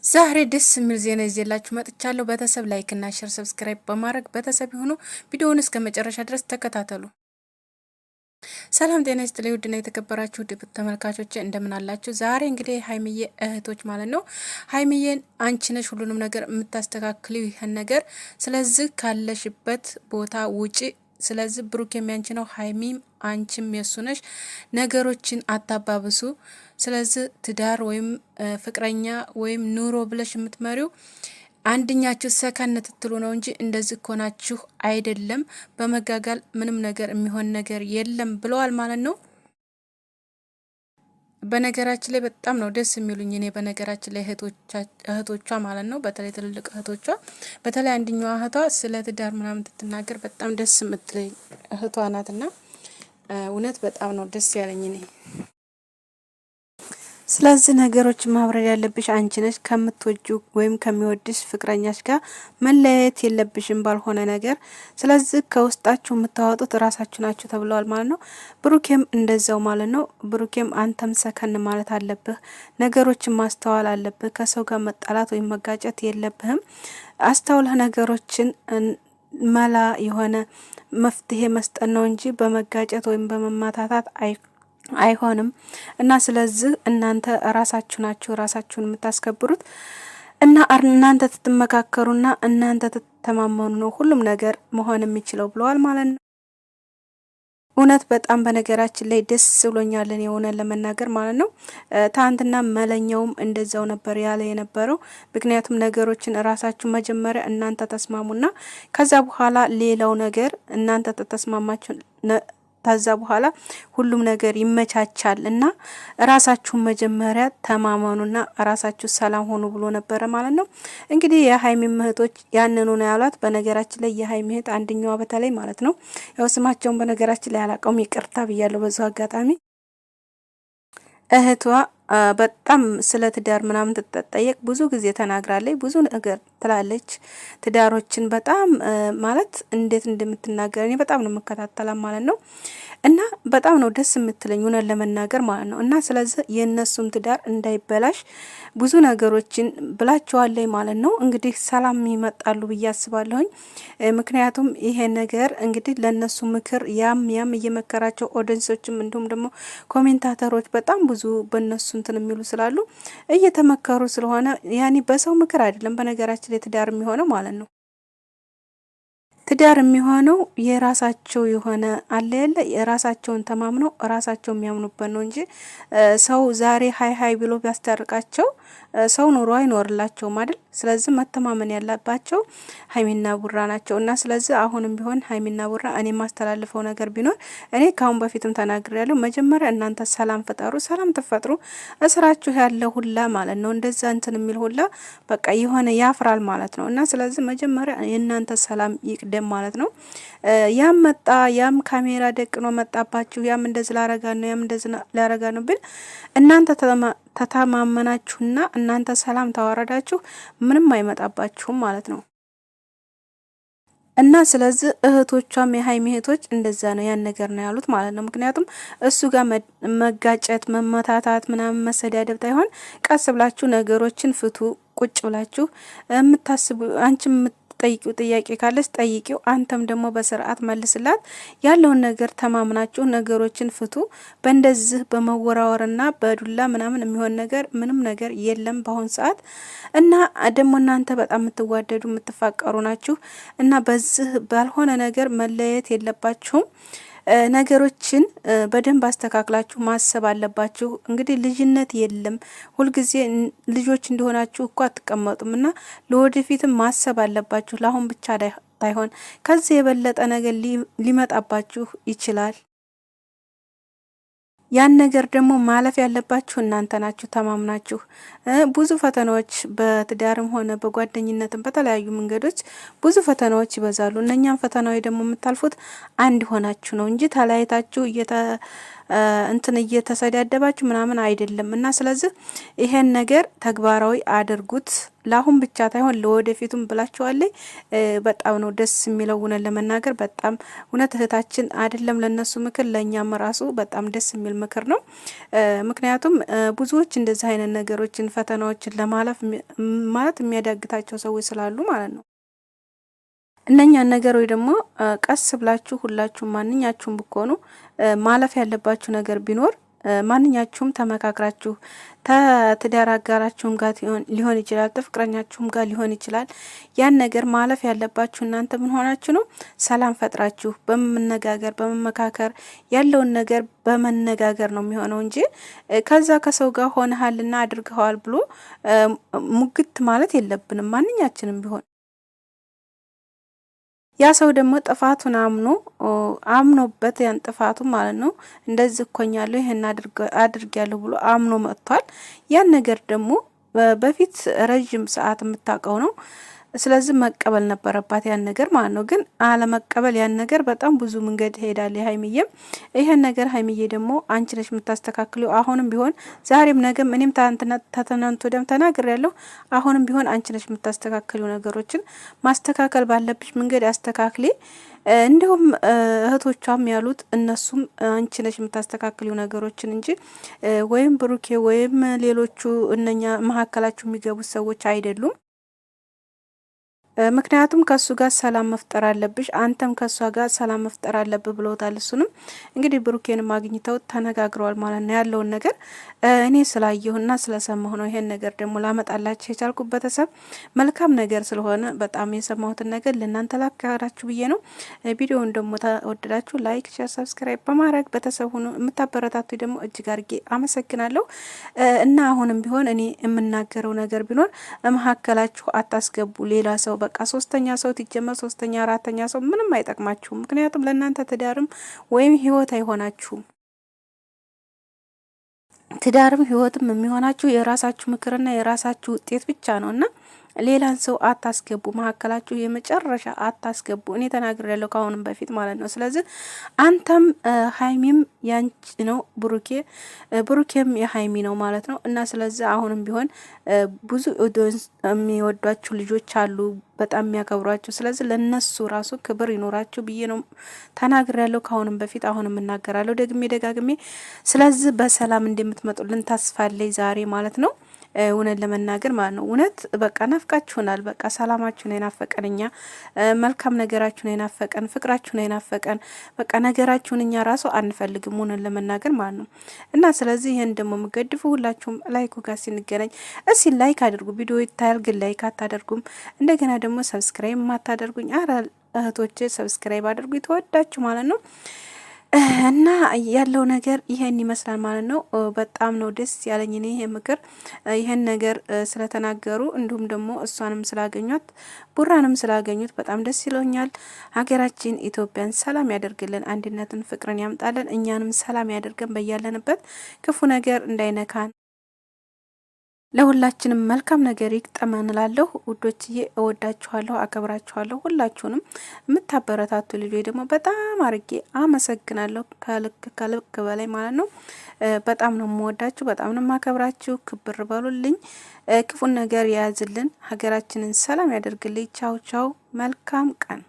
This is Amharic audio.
ዛሬ ደስ የሚል ዜና ይዤላችሁ መጥቻለሁ። ቤተሰብ ላይክ እና ሼር ሰብስክራይብ በማድረግ ቤተሰብ ይሁኑ። ቪዲዮውን እስከ መጨረሻ ድረስ ተከታተሉ። ሰላም ጤና ይስጥልኝ ውድና የተከበራችሁ ተመልካቾች እንደምን አላችሁ? ዛሬ እንግዲህ ሀይሚዬ እህቶች ማለት ነው ሀይሚዬን አንቺ ነሽ ሁሉንም ነገር የምታስተካክለው ይሄን ነገር ስለዚህ ካለሽበት ቦታ ውጪ ስለዚህ ብሩክ የሚያንቺ ነው፣ ሀይሚም አንቺም የሱ ነሽ። ነገሮችን አታባብሱ። ስለዚህ ትዳር ወይም ፍቅረኛ ወይም ኑሮ ብለሽ የምትመሪው አንድኛችሁ ሰከን ትትሉ ነው እንጂ እንደዚህ ኮናችሁ አይደለም። በመጋጋል ምንም ነገር የሚሆን ነገር የለም ብለዋል ማለት ነው። በነገራችን ላይ በጣም ነው ደስ የሚሉኝ እኔ በነገራችን ላይ እህቶቿ ማለት ነው፣ በተለይ ትልልቅ እህቶቿ፣ በተለይ አንድኛዋ እህቷ ስለ ትዳር ምናምን ትናገር በጣም ደስ የምትለኝ እህቷ ናትና እውነት በጣም ነው ደስ ያለኝ እኔ። ስለዚህ ነገሮች ማብረድ ያለብሽ አንቺ ነሽ። ከምትወጁ ወይም ከሚወድሽ ፍቅረኛሽ ጋር መለያየት የለብሽም ባልሆነ ነገር። ስለዚህ ከውስጣችሁ የምታወጡት ራሳችሁ ናችሁ ተብለዋል ማለት ነው። ብሩኬም እንደዛው ማለት ነው። ብሩኬም አንተም ሰከን ማለት አለብህ፣ ነገሮችን ማስተዋል አለብህ። ከሰው ጋር መጣላት ወይም መጋጨት የለብህም። አስተውለህ ነገሮችን መላ የሆነ መፍትሄ መስጠት ነው እንጂ በመጋጨት ወይም በመማታታት አይሆንም። እና ስለዚህ እናንተ ራሳችሁ ናችሁ ራሳችሁን የምታስከብሩት እና እናንተ ትተመካከሩና እናንተ ትተማመኑ ነው ሁሉም ነገር መሆን የሚችለው ብለዋል ማለት ነው። እውነት በጣም በነገራችን ላይ ደስ ብሎኛል የሆነ ለመናገር ማለት ነው። ታንትና መለኛውም እንደዛው ነበር ያለ የነበረው። ምክንያቱም ነገሮችን ራሳችሁ መጀመሪያ እናንተ ተስማሙና ከዛ በኋላ ሌላው ነገር እናንተ ተስማማችሁ ከዛ በኋላ ሁሉም ነገር ይመቻቻል እና ራሳችሁን መጀመሪያ ተማመኑና ራሳችሁ ሰላም ሆኑ ብሎ ነበረ ማለት ነው። እንግዲህ የሀይሚ እህቶች ያንኑ ነው ያሏት። በነገራችን ላይ የሀይሚ እህት አንደኛዋ በተለይ ማለት ነው ያው ስማቸውን በነገራችን ላይ አላውቀውም፣ ይቅርታ ብያለሁ በዛ አጋጣሚ። እህቷ በጣም ስለ ትዳር ምናምን ትጠየቅ ብዙ ጊዜ ተናግራለች፣ ብዙ ነገር ትላለች። ትዳሮችን በጣም ማለት እንዴት እንደምትናገር እኔ በጣም ነው መከታተላ ማለት ነው። እና በጣም ነው ደስ የምትለኝ ሆነ ለመናገር ማለት ነው። እና ስለዚህ የነሱም ትዳር እንዳይበላሽ ብዙ ነገሮችን ብላቸዋለች ማለት ነው። እንግዲህ ሰላም ይመጣሉ ብዬ አስባለሁኝ። ምክንያቱም ይሄ ነገር እንግዲህ ለነሱ ምክር ያም እየመከራቸው ኦዲየንሶችም እንዲሁም ደግሞ ኮሜንታተሮች በጣም ብዙ በነሱ እንትን የሚሉ ስላሉ እየተመከሩ ስለሆነ ያኔ በሰው ምክር አይደለም በነገራችን ላይ ትዳር የሚሆነው ማለት ነው። ትዳር የሚሆነው የራሳቸው የሆነ አለ ያለ የራሳቸውን ተማምነው ራሳቸው የሚያምኑበት ነው እንጂ ሰው ዛሬ ሀይ ብሎ ቢያስታርቃቸው ሰው ኑሮ አይኖርላቸውም አይደል? ስለዚህ መተማመን ያለባቸው ሀይሚና ቡራ ናቸው። እና ስለዚህ አሁንም ቢሆን ሀይሚና ቡራ እኔ ማስተላልፈው ነገር ቢኖር እኔ ካሁን በፊትም ተናግሬያለሁ። መጀመሪያ እናንተ ሰላም ፈጠሩ። ሰላም ተፈጥሩ እስራችሁ ያለ ሁላ ማለት ነው እንደዛ እንትን የሚል ሁላ በቃ የሆነ ያፍራል ማለት ነው። እና ስለዚህ መጀመሪያ የእናንተ ሰላም ይቅደም ማለት ነው። ያም መጣ ያም ካሜራ ደቅኖ መጣባችሁ ያም እንደዚህ ላረጋ ነው ያም እንደዚህ ላረጋ ነው ብል እናንተ ተተማመናችሁና እናንተ ሰላም ታወረዳችሁ ምንም አይመጣባችሁም ማለት ነው። እና ስለዚህ እህቶቿም የሀይሚ እህቶች እንደዛ ነው ያን ነገር ነው ያሉት ማለት ነው። ምክንያቱም እሱ ጋር መጋጨት መመታታት ምናምን መሰዳደብ ታይሆን ቀስ ብላችሁ ነገሮችን ፍቱ። ቁጭ ብላችሁ የምታስቡ አንቺ ጠይቂው ጥያቄ ካለስ ጠይቂው፣ አንተም ደግሞ በስርዓት መልስላት። ያለውን ነገር ተማምናችሁ ነገሮችን ፍቱ። በእንደዚህ በመወራወርና በዱላ ምናምን የሚሆን ነገር ምንም ነገር የለም በአሁን ሰዓት። እና ደግሞ እናንተ በጣም የምትዋደዱ የምትፋቀሩ ናችሁ እና በዚህ ባልሆነ ነገር መለየት የለባችሁም። ነገሮችን በደንብ አስተካክላችሁ ማሰብ አለባችሁ። እንግዲህ ልጅነት የለም ሁልጊዜ ልጆች እንደሆናችሁ እኮ አትቀመጡም እና ለወደፊትም ማሰብ አለባችሁ። ለአሁን ብቻ ታይሆን ከዚህ የበለጠ ነገር ሊመጣባችሁ ይችላል። ያን ነገር ደግሞ ማለፍ ያለባችሁ እናንተ ናችሁ ተማምናችሁ። ብዙ ፈተናዎች በትዳርም ሆነ በጓደኝነትም በተለያዩ መንገዶች ብዙ ፈተናዎች ይበዛሉ። እነኛም ፈተናዎች ደግሞ የምታልፉት አንድ ሆናችሁ ነው እንጂ ተለያይታችሁ እንትን እየተሰዳደባችሁ ምናምን አይደለም። እና ስለዚህ ይሄን ነገር ተግባራዊ አድርጉት። ለአሁን ብቻ ታይሆን ለወደፊቱም ብላችኋለሁ። በጣም ነው ደስ የሚለው እውነት ለመናገር በጣም እውነት እህታችን አይደለም ለነሱ ምክር ለኛም ራሱ በጣም ደስ የሚል ምክር ነው። ምክንያቱም ብዙዎች እንደዚህ አይነት ነገሮችን ፈተናዎችን ለማለፍ ማለት የሚያዳግታቸው ሰዎች ስላሉ ማለት ነው። እነኛን ነገሮች ደግሞ ቀስ ብላችሁ ሁላችሁም ማንኛችሁም ብትሆኑ ማለፍ ያለባችሁ ነገር ቢኖር ማንኛችሁም ተመካክራችሁ ከትዳር አጋራችሁም ጋር ሊሆን ይችላል፣ ፍቅረኛችሁም ጋር ሊሆን ይችላል። ያን ነገር ማለፍ ያለባችሁ እናንተ ምን ሆናችሁ ነው? ሰላም ፈጥራችሁ በመነጋገር በመመካከር ያለውን ነገር በመነጋገር ነው የሚሆነው እንጂ ከዛ ከሰው ጋር ሆነሃልና አድርገዋል ብሎ ሙግት ማለት የለብንም ማንኛችንም ቢሆን። ያ ሰው ደግሞ ጥፋቱን አምኖበት ያን ጥፋቱ ማለት ነው እንደዚህ እኮኛለሁ ይሄን አድርጊያለሁ ብሎ አምኖ መጥቷል። ያን ነገር ደግሞ በፊት ረጅም ሰዓት የምታውቀው ነው። ስለዚህ መቀበል ነበረባት ያን ነገር ማለት ነው። ግን አለመቀበል ያን ነገር በጣም ብዙ መንገድ ሄዳለች ሀይሚዬም። ይሄን ነገር ሀይሚዬ ደግሞ አንቺ ነሽ የምታስተካክለው። አሁንም ቢሆን ዛሬም ነገም እኔም ተተናንቶ ደም ተናግሬያለሁ። አሁንም ቢሆን አንቺ ነሽ የምታስተካክለው። ነገሮችን ማስተካከል ባለብሽ መንገድ አስተካክሊ። እንዲሁም እህቶቿም ያሉት እነሱም አንቺ ነሽ የምታስተካክለው ነገሮችን እንጂ ወይም ብሩኬ ወይም ሌሎቹ እነኛ መሀከላችሁ የሚገቡት ሰዎች አይደሉም። ምክንያቱም ከሱ ጋር ሰላም መፍጠር አለብሽ፣ አንተም ከሷ ጋር ሰላም መፍጠር አለብህ ብለውታል። እሱንም እንግዲህ ብሩኬንም አግኝተው ተነጋግረዋል ማለት ነው። ያለውን ነገር እኔ ስላየሁና ስለሰማሁ ነው ይሄን ነገር ደግሞ ላመጣላችሁ የቻልኩት። ቤተሰብ መልካም ነገር ስለሆነ በጣም የሰማሁትን ነገር ለእናንተ ላካራችሁ ብዬ ነው። ቪዲዮውን ደግሞ ተወደዳችሁ ላይክ፣ ሼር፣ ሰብስክራይብ በማድረግ ቤተሰብ ሁኑ። የምታበረታቱ ደግሞ እጅግ አድርጌ አመሰግናለሁ። እና አሁንም ቢሆን እኔ የምናገረው ነገር ቢኖር መሀከላችሁ አታስገቡ ሌላ ሰው በቃ ሶስተኛ ሰው ትጀመር ሶስተኛ አራተኛ ሰው ምንም አይጠቅማችሁም። ምክንያቱም ለእናንተ ትዳርም ወይም ህይወት አይሆናችሁም። ትዳርም ህይወትም የሚሆናችሁ የራሳችሁ ምክርና የራሳችሁ ውጤት ብቻ ነውና ሌላን ሰው አታስገቡ፣ መሀከላችሁ የመጨረሻ አታስገቡ። እኔ ተናግሬያለሁ ከአሁንም በፊት ማለት ነው። ስለዚህ አንተም ሀይሚም ያንቺ ነው፣ ብሩኬም የሀይሚ ነው ማለት ነው። እና ስለዚህ አሁንም ቢሆን ብዙ የሚወዷችሁ ልጆች አሉ፣ በጣም የሚያከብሯችሁ። ስለዚህ ለነሱ ራሱ ክብር ይኖራችሁ ብዬ ነው ተናግሬያለሁ ከአሁንም በፊት፣ አሁንም እናገራለሁ ደግሜ ደጋግሜ። ስለዚህ በሰላም እንደምትመጡልን ተስፋለኝ ዛሬ ማለት ነው። እውነት ለመናገር ማለት ነው። እውነት በቃ ናፍቃችሁናል። በቃ ሰላማችሁ ነው የናፈቀን፣ እኛ መልካም ነገራችሁ ነው የናፈቀን፣ ፍቅራችሁ ነው የናፈቀን። በቃ ነገራችሁን እኛ ራሱ አንፈልግም እውነት ለመናገር ማለት ነው። እና ስለዚህ ይሄን ደግሞ የምገድፉ ሁላችሁም ላይኩ ጋር ሲንገናኝ እስኪ ላይክ አድርጉ። ቪዲዮ ይታያል ግን ላይክ አታደርጉም። እንደገና ደግሞ ሰብስክራይብ ማታደርጉኝ፣ አረ እህቶቼ ሰብስክራይብ አድርጉ የተወዳችሁ ማለት ነው። እና ያለው ነገር ይሄን ይመስላል ማለት ነው። በጣም ነው ደስ ያለኝ እኔ ይሄ ምክር ይሄን ነገር ስለተናገሩ እንዲሁም ደግሞ እሷንም ስላገኟት ቡራንም ስላገኙት በጣም ደስ ይለኛል። ሀገራችን ኢትዮጵያን ሰላም ያደርግልን፣ አንድነትን ፍቅርን ያምጣልን፣ እኛንም ሰላም ያደርገን፣ በያለንበት ክፉ ነገር እንዳይነካን ለሁላችንም መልካም ነገር ይግጠመን እላለሁ። ውዶችዬ እወዳችኋለሁ፣ አከብራችኋለሁ። ሁላችሁንም የምታበረታቱ ልጆች ደግሞ በጣም አርጌ አመሰግናለሁ፣ ከልክ በላይ ማለት ነው። በጣም ነው የምወዳችሁ፣ በጣም ነው የማከብራችሁ። ክብር በሉልኝ። ክፉን ነገር የያዝልን፣ ሀገራችንን ሰላም ያደርግልኝ። ቻው ቻው፣ መልካም ቀን